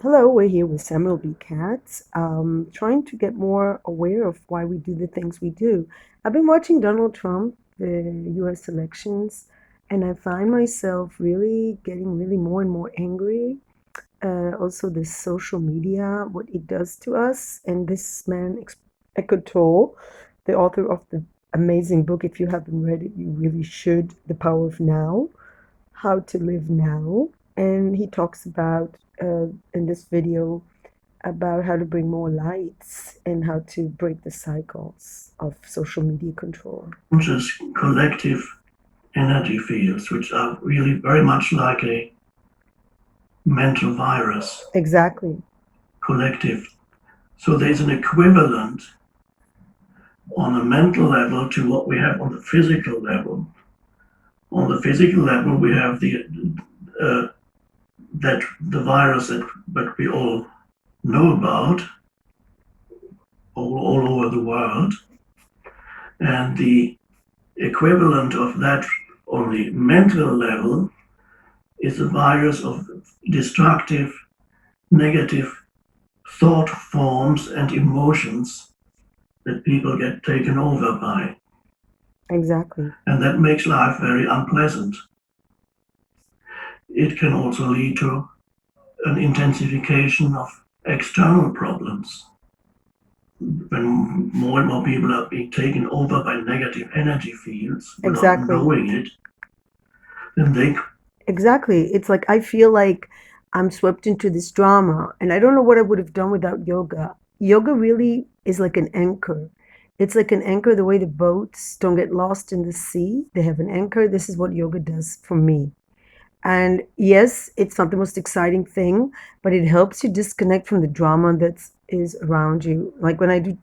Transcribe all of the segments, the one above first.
Hello, we're here with Samuel B. Katz, trying to get more aware of why we do the things we do. I've been watching Donald Trump, the US elections, and I find myself really getting really more and more angry. Also, the social media, what it does to us. And this man, Eckhard Toll, the author of the amazing book, if you haven't read it, you really should, The Power of Now, How to Live Now. And he talks about in this video about how to bring more lights and how to break the cycles of social media control. Conscious collective energy fields, which are really very much like a mental virus, Exactly. collective. So there's an equivalent on a mental level to what we have on the physical level. On the physical level, we have uh, the virus that we all know about all over the world, and the equivalent of that on the mental level is a virus of destructive, negative thought forms and emotions that people get taken over by. Exactly. And that makes life very unpleasant. It can also lead to an intensification of external problems. When more and more people are being taken over by negative energy fields without Exactly. knowing it, then they Exactly. It's like I feel like I'm swept into this drama, and I don't know what I would have done without yoga. Yoga really is like an anchor. It's like an anchor the way the boats don't get lost in the sea. They have an anchor. This is what yoga does for me. And yes, it's not the most exciting thing, but it helps you disconnect from the drama that is around you. Like when I do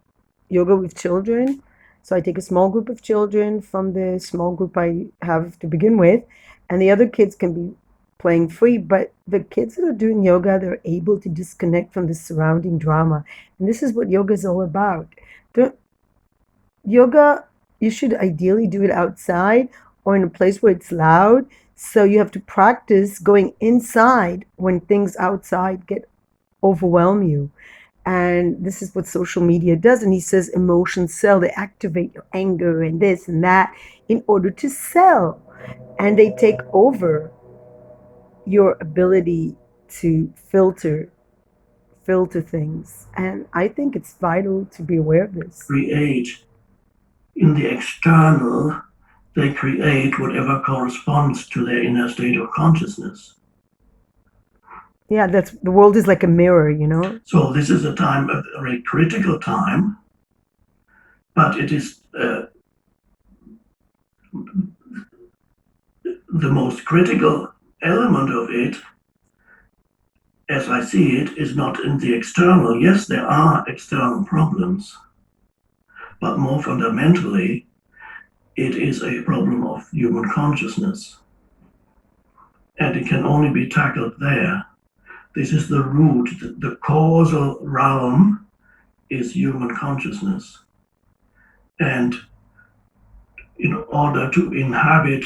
yoga with children, so I take a small group of children from the small group I have to begin with, and the other kids can be playing free, but the kids that are doing yoga, they're able to disconnect from the surrounding drama. And this is what yoga is all about. The, yoga, you should ideally do it outside or in a place where it's loud. So you have to practice going inside when things outside get overwhelm you. And this is what social media does. And he says emotions sell. They activate your anger and this and that in order to sell. And they take over your ability to filter things. And I think it's vital to be aware of this. create in the external, they create whatever corresponds to their inner state of consciousness. Yeah, that's the world is like a mirror. So this is a time, a very critical time, but it is the most critical element of it, as I see it, is not in the external. Yes, there are external problems, but more fundamentally, it is a problem of human consciousness, and it can only be tackled there. This is the root, the causal realm is human consciousness. And in order to inhabit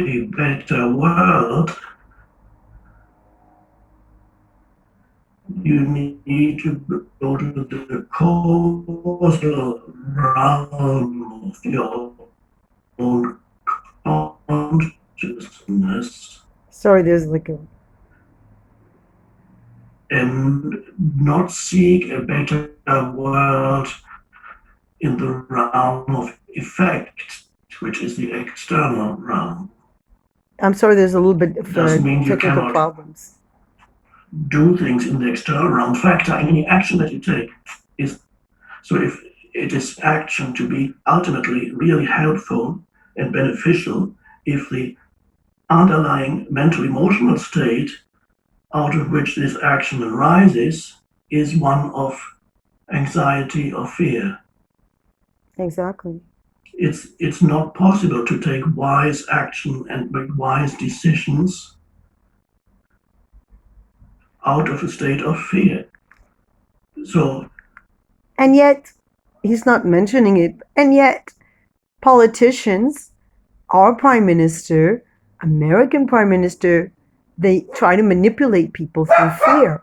a better world, you need to go to the causal realm of your own consciousness Sorry, there's like a and not seek a better world in the realm of effect, which is the external realm. I'm sorry, there's a little bit It of doesn't mean you technical cannot problems. do things in the external realm. Factor in any action that you take is so if it is action to be ultimately really helpful and beneficial, if the underlying mental emotional state out of which this action arises is one of anxiety or fear. Exactly. It's not possible to take wise action and make wise decisions out of a state of fear. So And yet, he's not mentioning it. And yet, politicians, our prime minister, American prime minister, they try to manipulate people through fear.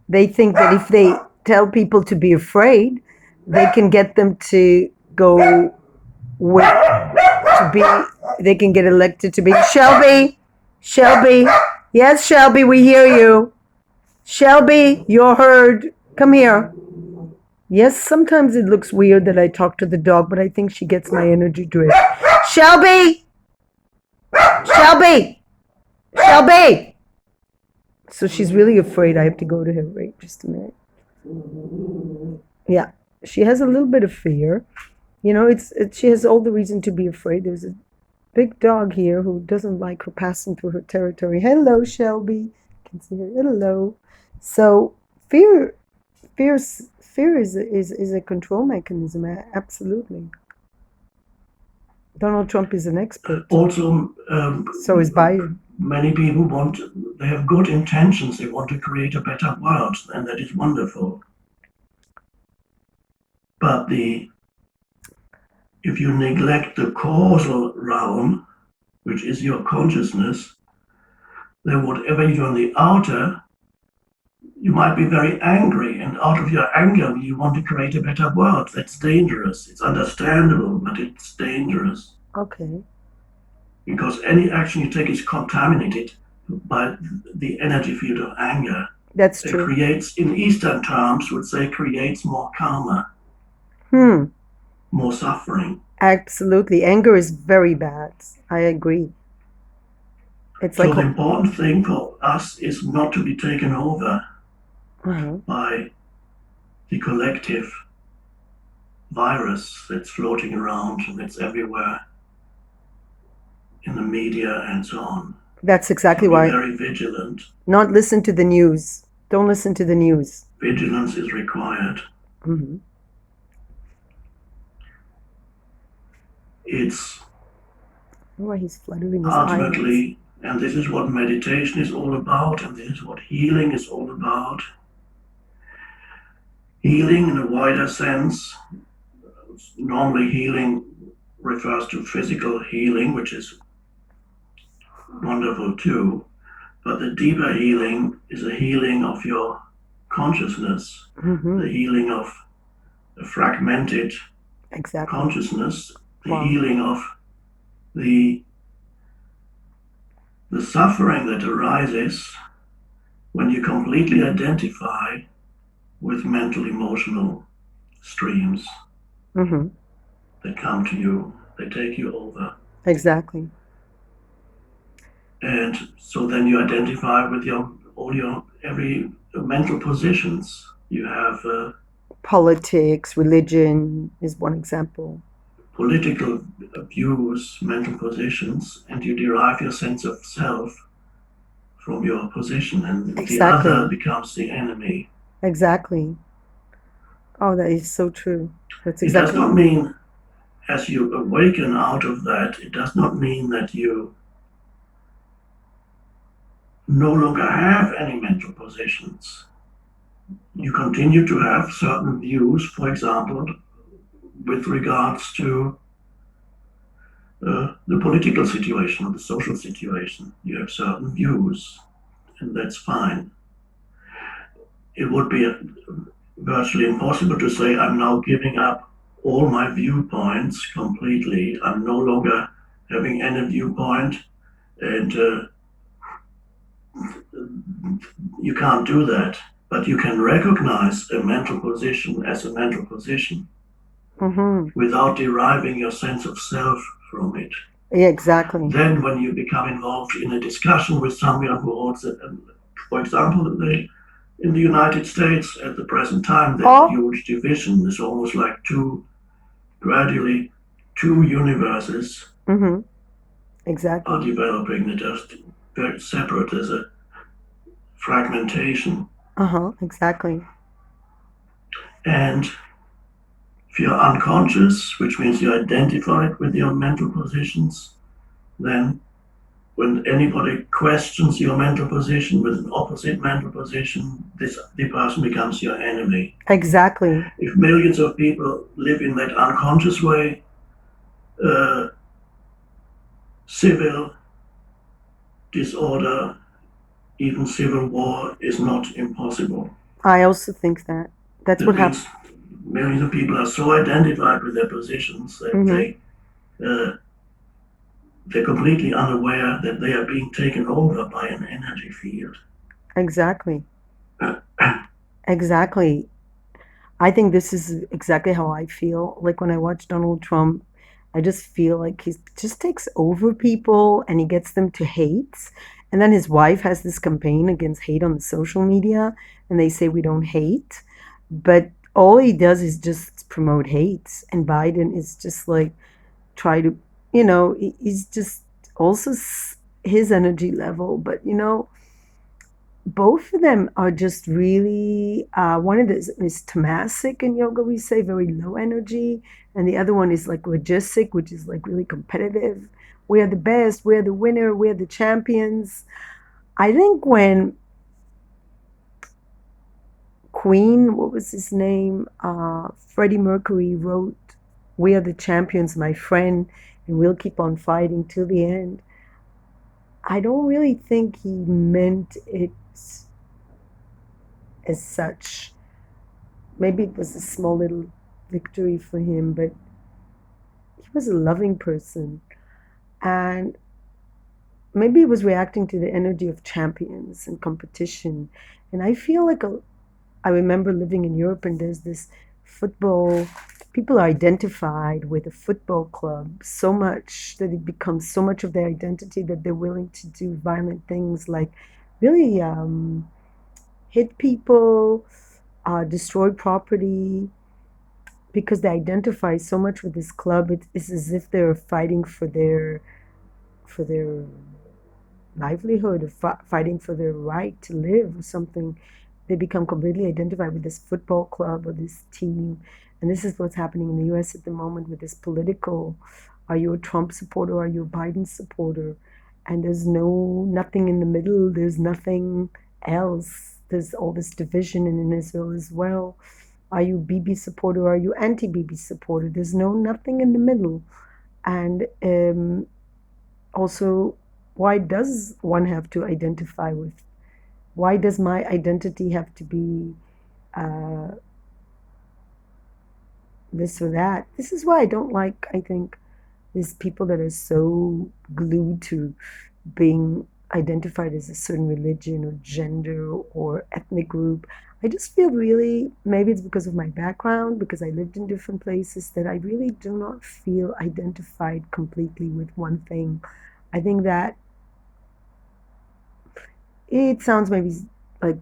They think that if they tell people to be afraid, they can get them to go with, to be, they can get elected to be. Shelby, Shelby, yes, Shelby, we hear you. Shelby, you're heard. Come here. Yes, sometimes it looks weird that I talk to the dog, but I think she gets my energy drift. Shelby! Shelby! Shelby! So she's really afraid. I have to go to her. Wait just a minute. Yeah, she has a little bit of fear. You know, she has all the reason to be afraid. There's a big dog here who doesn't like her passing through her territory. Hello, Shelby. You can see her. Hello. So fear is a control mechanism. Absolutely. Donald Trump is an expert. Also, So is Biden. Many people they have good intentions. They want to create a better world, and that is wonderful. But if you neglect the causal realm, which is your consciousness, then whatever you're on the outer, you might be very angry, and out of your anger, you want to create a better world. That's dangerous. It's understandable, but it's dangerous. Okay. Because any action you take is contaminated by the energy field of anger. That's true. It creates, in Eastern terms, would say creates more karma. More suffering. Absolutely. Anger is very bad. I agree. It's so like the important thing for us is not to be taken over by the collective virus that's floating around and that's everywhere in the media and so on. That's exactly why. Be very vigilant. Not listen to the news. Don't listen to the news. Vigilance is required. It's he's fluttering his ultimately, eyes. And this is what meditation is all about, and this is what healing is all about. Healing in a wider sense, normally healing refers to physical healing, which is wonderful too, but the deeper healing is a healing of your consciousness, the healing of the fragmented consciousness, the healing of the suffering that arises when you completely identify with mental emotional streams that come to you, they take you over. Exactly. And so then you identify with every mental positions. You have politics, religion is one example. Political views, mental positions, and you derive your sense of self from your position, and the other becomes the enemy. Exactly. Oh, that is so true. That's exactly. It does not mean, as you awaken out of that, it does not mean that you no longer have any mental positions. You continue to have certain views, for example, with regards to the political situation or the social situation. You have certain views, and that's fine. It would be virtually impossible to say, I'm now giving up all my viewpoints completely. I'm no longer having any viewpoint, and you can't do that. But you can recognize a mental position as a mental position without deriving your sense of self from it. Yeah, exactly. Then when you become involved in a discussion with someone who holds it, for example, in the United States at the present time, there's a huge division. It's almost like gradually two universes exactly. are developing. They're just very separate. There's a fragmentation. Exactly. And if you're unconscious, which means you're identified with your mental positions, then when anybody questions your mental position with an opposite mental position, the person becomes your enemy. Exactly. If millions of people live in that unconscious way, civil disorder even civil war is not impossible. I also think that that's That what happened. means millions of people are so identified with their positions that Hmm. they're completely unaware that they are being taken over by an energy field. Exactly. Exactly. I think this is exactly how I feel. Like when I watch Donald Trump, I just feel like he just takes over people and he gets them to hate. And then his wife has this campaign against hate on social media, and they say we don't hate. But all he does is just promote hate. And Biden is just like try to, he's just also his energy level. But both of them are just really one of these is tamasic in yoga, we say very low energy, and the other one is like rajasic, which is like really competitive. We're the best, we're the winner, we're the champions. I think when Queen, what was his name, Freddie Mercury wrote "We are the champions, my friend, and we'll keep on fighting till the end," I don't really think he meant it as such. Maybe it was a small little victory for him, but he was a loving person. And maybe he was reacting to the energy of champions and competition. And I feel like I remember living in Europe, and there's this football, people are identified with a football club so much that it becomes so much of their identity that they're willing to do violent things like really hit people, destroy property, because they identify so much with this club. It's as if they're fighting for their livelihood, or fighting for their right to live or something. They become completely identified with this football club or this team. And this is what's happening in the US at the moment with this political, are you a Trump supporter, are you a Biden supporter? And there's nothing in the middle, there's nothing else. There's all this division in Israel as well. Are you Bibi supporter? Are you anti-Bibi supporter? There's nothing in the middle. And also, why does one have to identify with? Why does my identity have to be uh, this or that? This is why I don't like. I think these people that are so glued to being identified as a certain religion or gender or ethnic group. I just feel really, maybe it's because of my background, because I lived in different places, that I really do not feel identified completely with one thing. I think that it sounds maybe like,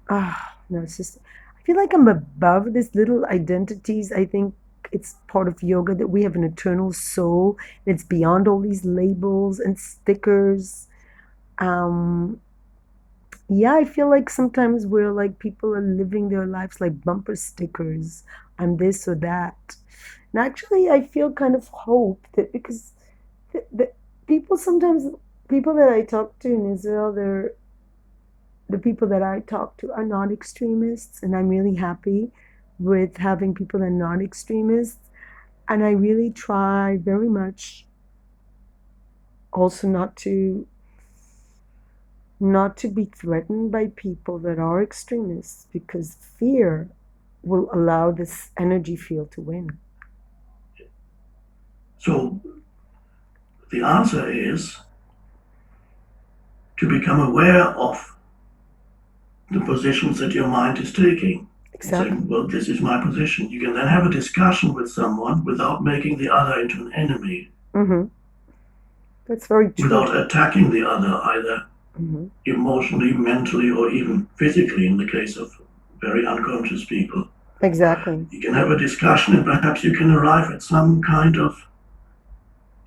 no, it's just, I feel like I'm above these little identities. I think it's part of yoga that we have an eternal soul that's beyond all these labels and stickers. Um, yeah, I feel like sometimes we're like people are living their lives like bumper stickers. I'm this or that. And actually, I feel kind of hope that because the people sometimes, people that I talk to in Israel, the people that I talk to are not extremists, and I'm really happy with having people that are not extremists. And I really try very much also not to be threatened by people that are extremists, because fear will allow this energy field to win. So the answer is to become aware of the positions that your mind is taking and Exactly. saying, well, this is my position. You can then have a discussion with someone without making the other into an enemy, Hmm. That's very true. without attacking the other either Hmm. emotionally, mentally, or even physically in the case of very unconscious people. Exactly. You can have a discussion and perhaps you can arrive at some kind of,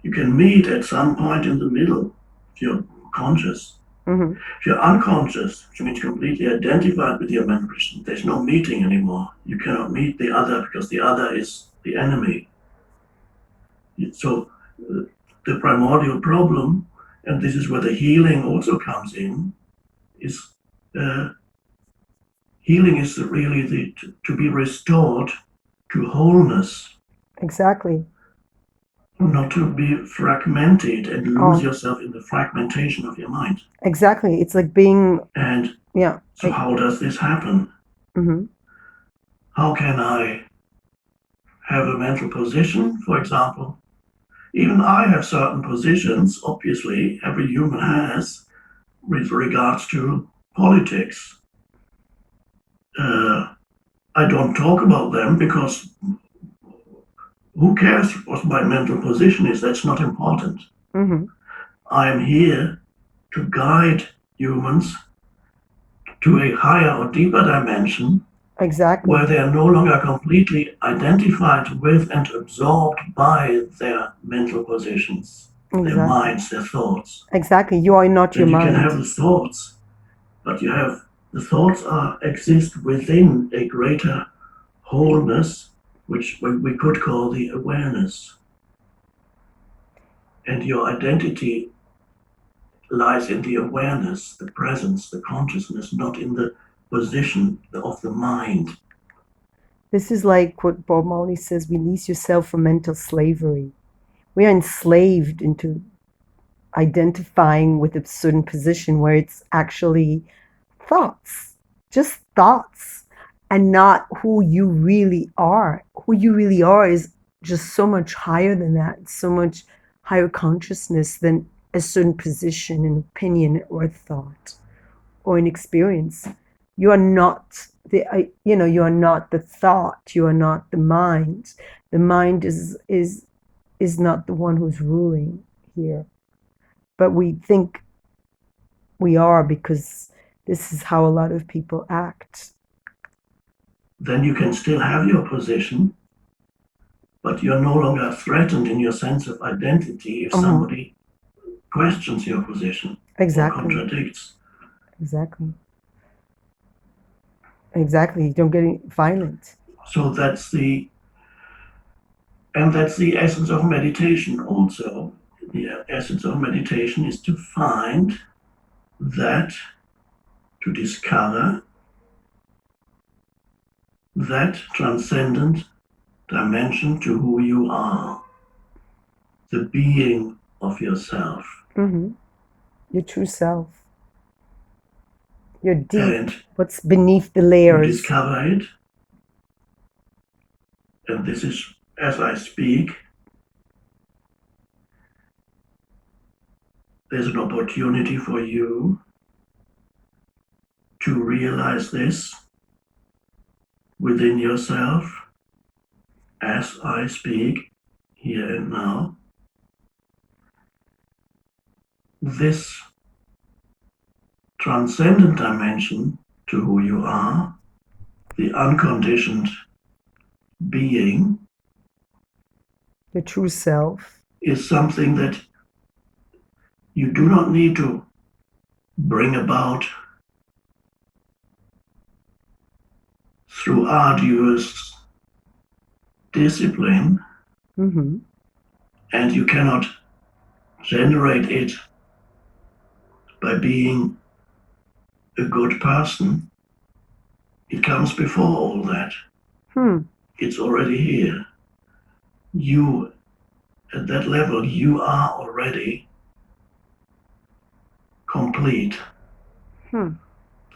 you can meet at some point in the middle if you're conscious. Hmm. If you're unconscious, which means completely identified with your memories, there's no meeting anymore. You cannot meet the other because the other is the enemy. So the primordial problem, and this is where the healing also comes in, is uh, healing is really to be restored to wholeness. Exactly. not to be fragmented and lose Oh, yourself in the fragmentation of your mind. exactly. It's like being, And yeah. so how does this happen? Mm-hmm. How can I have a mental position, for example? Even I have certain positions, obviously, every human has, with regards to politics. I don't talk about them because who cares what my mental position is? That's not important. Mm-hmm. I am here to guide humans to a higher or deeper dimension Exactly. where they are no longer completely identified with and absorbed by their mental positions, their Exactly. minds, their thoughts. Exactly. You are not your That you can mind. have the thoughts, but the thoughts exist within a greater wholeness, which we could call the awareness. And your identity lies in the awareness, the presence, the consciousness, not in the position of the mind. This is like what Bob Marley says, release yourself from mental slavery. We are enslaved into identifying with a certain position where it's actually thoughts, just thoughts, and not who you really are. Who you really are is just so much higher than that, so much higher consciousness than a certain position, an opinion, or a thought, or an experience. You are not you are not the thought. You are not the mind. The mind is not the one who's ruling here, but we think we are because this is how a lot of people act. Then you can still have your position, but you're no longer threatened in your sense of identity if Mhm. somebody questions your position or Exactly. contradicts. Exactly. Exactly. You don't get violent. So that's the essence of meditation also. The essence of meditation is to find that, to discover that transcendent dimension to who you are, the being of yourself. Mm-hmm. Your true self. You're deep. And What's beneath the you layers. discover it, and this is as I speak, there's an opportunity for you to realize this within yourself as I speak here and now. This transcendent dimension to who you are, the unconditioned being, Your true self. is something that you do not need to bring about through arduous discipline, Mm-hmm. and you cannot generate it by being a good person. It comes before all that. Hmm. It's already here. You, at that level, you are already complete, Hmm.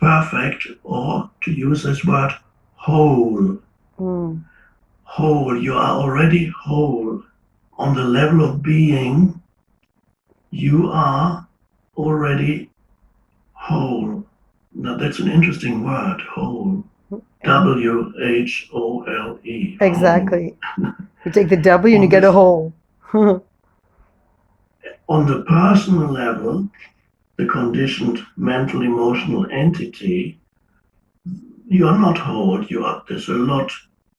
perfect, or to use this word, whole. Mm. Whole. You are already whole. On the level of being, you are already whole. Now that's an interesting word, whole. WHOLE. Whole. Exactly. You take the W and you On get a this, hole. on the personal level, the conditioned mental emotional entity, you are not whole. There's a lot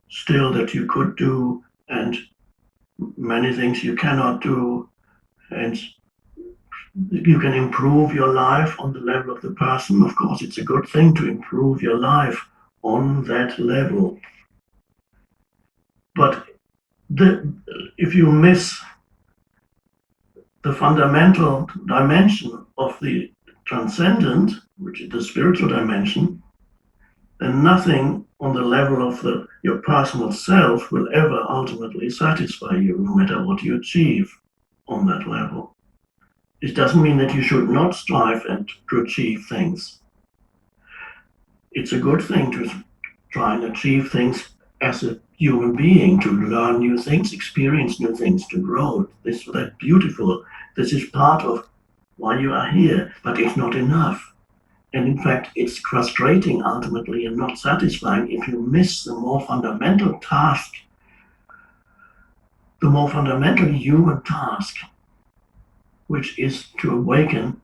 still that you could do, and many things you cannot do, and you can improve your life on the level of the person. Of course, it's a good thing to improve your life on that level. But if you miss the fundamental dimension of the transcendent, which is the spiritual dimension, then nothing on the level of your personal self will ever ultimately satisfy you, no matter what you achieve on that level. It doesn't mean that you should not strive and to achieve things. It's a good thing to try and achieve things as a human being, to learn new things, experience new things, to grow. That's beautiful. This is part of why you are here, but it's not enough. And in fact, it's frustrating ultimately and not satisfying if you miss the more fundamental task, the more fundamental human task, which is to awaken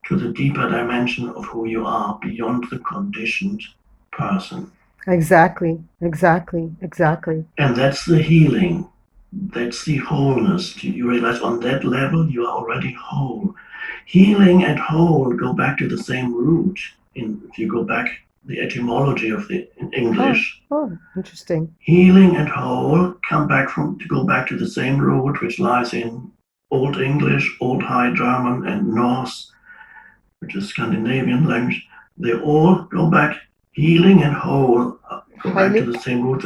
to the deeper dimension of who you are beyond the conditioned person. Exactly, exactly, exactly. And that's the healing. That's the wholeness. You realize on that level you are already whole. Healing and whole go back to the same root. If you go back the etymology of the in Oh, English, oh, interesting. healing and whole go back to the same root, which lies in Old English, Old High German, and Norse, which is Scandinavian language. They all go back. Healing and whole go back to Highly. the same root.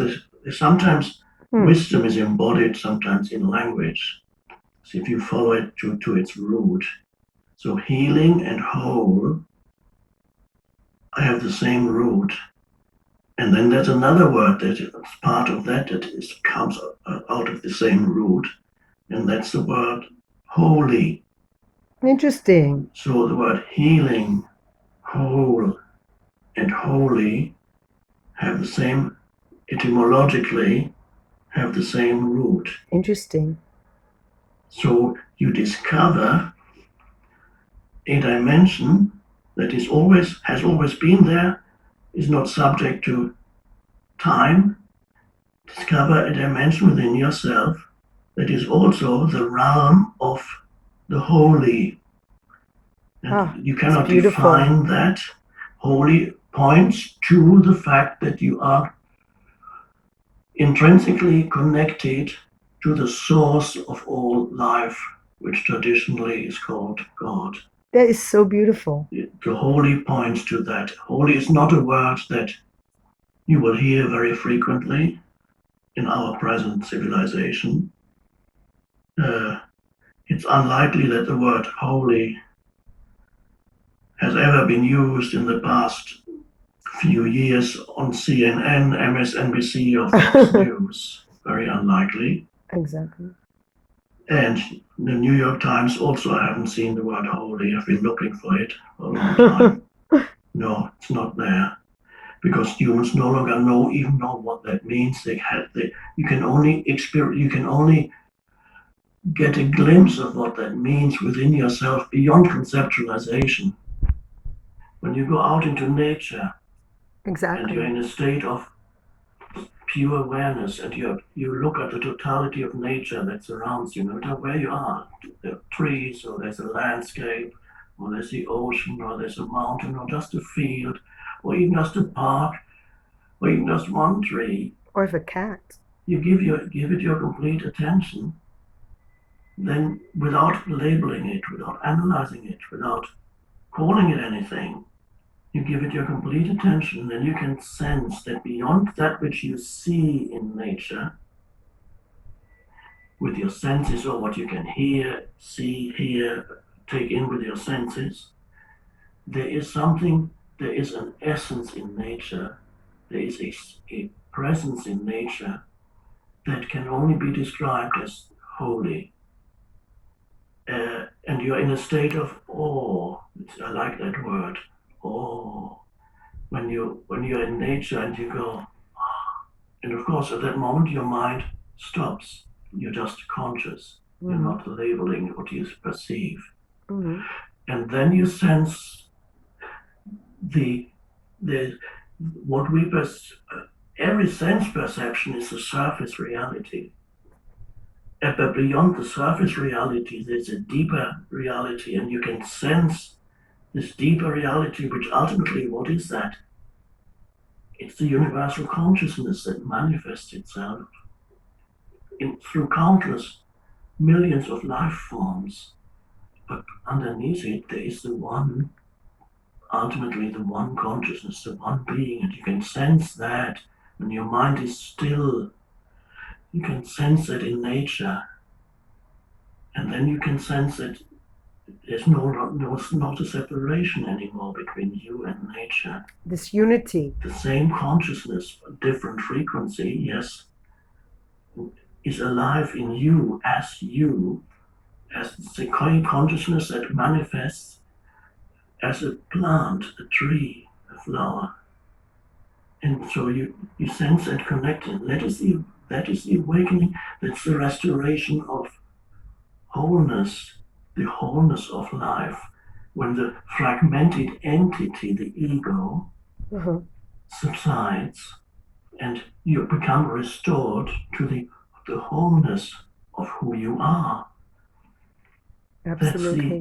Sometimes Hmm. wisdom is embodied, sometimes in language. So if you follow it to its root, so healing and whole, I have the same root. And then there's another word that is part of that comes out of the same root, and that's the word holy. Interesting. So the word healing, whole, and holy have the same, etymologically, have the same root. Interesting. So you discover a dimension that has always been there, is not subject to time. Discover a dimension within yourself that is also the realm of the holy. And Ah, you it's cannot beautiful. define that. Holy points to the fact that you are intrinsically connected to the source of all life, which traditionally is called God. That is so beautiful. The holy points to that. Holy is not a word that you will hear very frequently in our present civilization. Uh, it's unlikely that the word holy has ever been used in the past few years on CNN, MSNBC, or Fox News. Very unlikely. Exactly. And the New York Times also, I haven't seen the word holy. I've been looking for it for a long time. No, it's not there. Because humans no longer even know what that means. You can only get a glimpse of what that means within yourself beyond conceptualization. When you go out into nature and you're Exactly. in a state of pure awareness and you look at the totality of nature that surrounds you, no matter where you are, there are trees or there's a landscape or there's the ocean or there's a mountain or just a field or even just a park or even just one tree, Or if a cat. you give it your complete attention, then without labeling it, without analyzing it, without calling it anything, you give it your complete attention, then you can sense that beyond that which you see in nature with your senses or what you can hear, see, hear, take in with your senses, there is something, there is an essence in nature, there is a presence in nature that can only be described as holy. And you're in a state of awe. I like that word, awe. When you're in nature and you go, and of course at that moment your mind stops. You're just conscious. You're Hmm. not labeling what you perceive, Hmm. and then you sense the the what we every sense perception is a surface reality. But beyond the surface reality, there's a deeper reality, and you can sense this deeper reality, which ultimately, what is that? It's the universal consciousness that manifests itself through countless millions of life forms. But underneath it, there is the one, ultimately, the one consciousness, the one being, and you can sense that. When your mind is still, you can sense it in nature. And then you can sense that there's not a separation anymore between you and nature. This unity. The same consciousness, different frequency, yes, is alive in you, as the consciousness that manifests as a plant, a tree, a flower. And so you sense and connect, and that is the awakening, that's the restoration of wholeness, the wholeness of life. When the fragmented entity, the ego, Uh-huh. subsides, and you become restored to the wholeness of who you are. That's the Absolutely.